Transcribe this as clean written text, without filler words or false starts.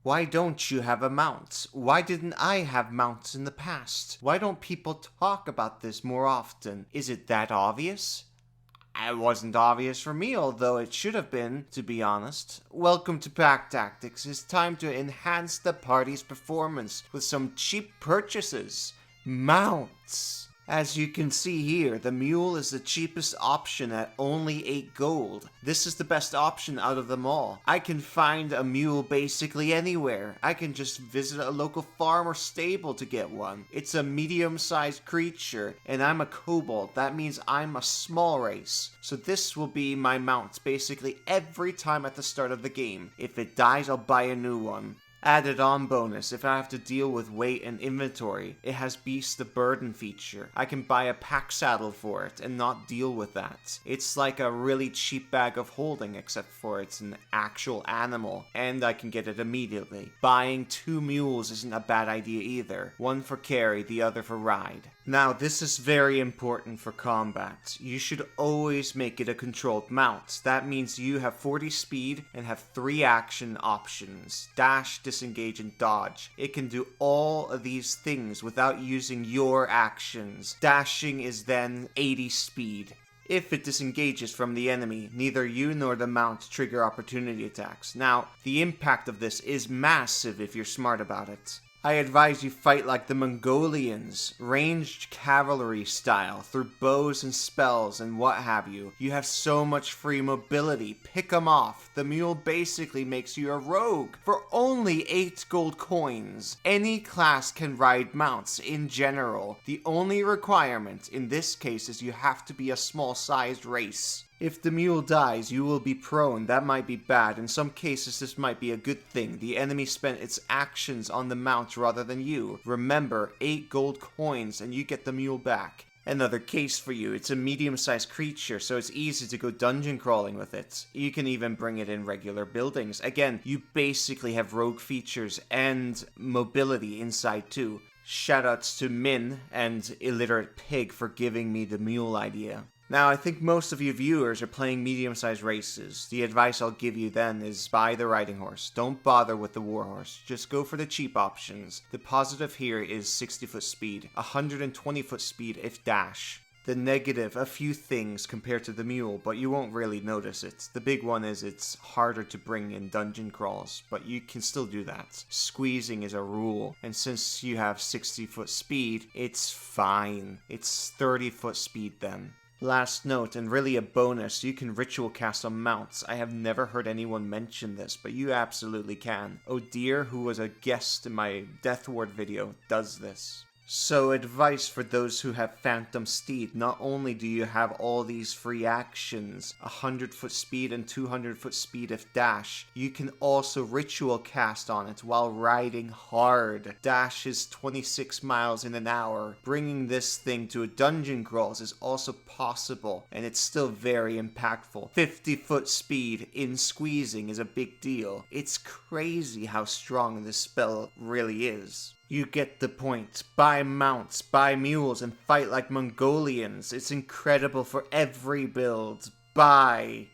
Why don't you have a mount? Why didn't I have mounts in the past? Why don't people talk about this more often? Is it that obvious? It wasn't obvious for me, although it should have been, to be honest. Welcome to Pack Tactics. It's time to enhance the party's performance with some cheap purchases. Mounts. As you can see here, the Mule is the cheapest option at only 8 gold. This is the best option out of them all. I can find a Mule basically anywhere. I can just visit a local farm or stable to get one. It's a medium-sized creature, and I'm a kobold. That means I'm a small race. So this will be my mount basically every time at the start of the game. If it dies, I'll buy a new one. Added on bonus, if I have to deal with weight and inventory, it has Beast the Burden feature. I can buy a pack saddle for it and not deal with that. It's like a really cheap bag of holding, except for it's an actual animal, and I can get it immediately. Buying 2 mules isn't a bad idea either. One for carry, the other for ride. Now, this is very important for combat. You should always make it a controlled mount. That means you have 40 speed and have 3 action options. Dash, disengage, and dodge. It can do all of these things without using your actions. Dashing is then 80 speed. If it disengages from the enemy, neither you nor the mount trigger opportunity attacks. Now, the impact of this is massive if you're smart about it. I advise you fight like the Mongolians, ranged cavalry style, through bows and spells and what have you. You have so much free mobility, pick 'em off. The Mule basically makes you a rogue for only 8 gold coins. Any class can ride mounts in general. The only requirement in this case is you have to be a small-sized race. If the Mule dies, you will be prone. That might be bad. In some cases, this might be a good thing. The enemy spent its actions on the mount rather than you. Remember, 8 gold coins and you get the Mule back. Another case for you, it's a medium-sized creature, so it's easy to go dungeon crawling with it. You can even bring it in regular buildings. Again, you basically have rogue features and mobility inside too. Shoutouts to Min and Illiterate Pig for giving me the Mule idea. Now, I think most of you viewers are playing medium-sized races. The advice I'll give you then is buy the riding horse. Don't bother with the warhorse. Just go for the cheap options. The positive here is 60-foot speed, 120-foot speed if dash. The negative, a few things compared to the Mule, but you won't really notice it. The big one is it's harder to bring in dungeon crawls, but you can still do that. Squeezing is a rule, and since you have 60-foot speed, it's fine. It's 30-foot speed then. Last note, and really a bonus, you can ritual cast on mounts. I have never heard anyone mention this, but you absolutely can. Odir, who was a guest in my Death Ward video, does this. So advice for those who have Phantom Steed, not only do you have all these free actions, 100-foot speed and 200-foot speed if dash, you can also ritual cast on it while riding hard. Dash is 26 miles in an hour. Bringing this thing to a dungeon crawls is also possible, and it's still very impactful. 50-foot speed in squeezing is a big deal. It's crazy how strong this spell really is. You get the point. Buy mounts, buy mules, and fight like Mongolians. It's incredible for every build. Bye.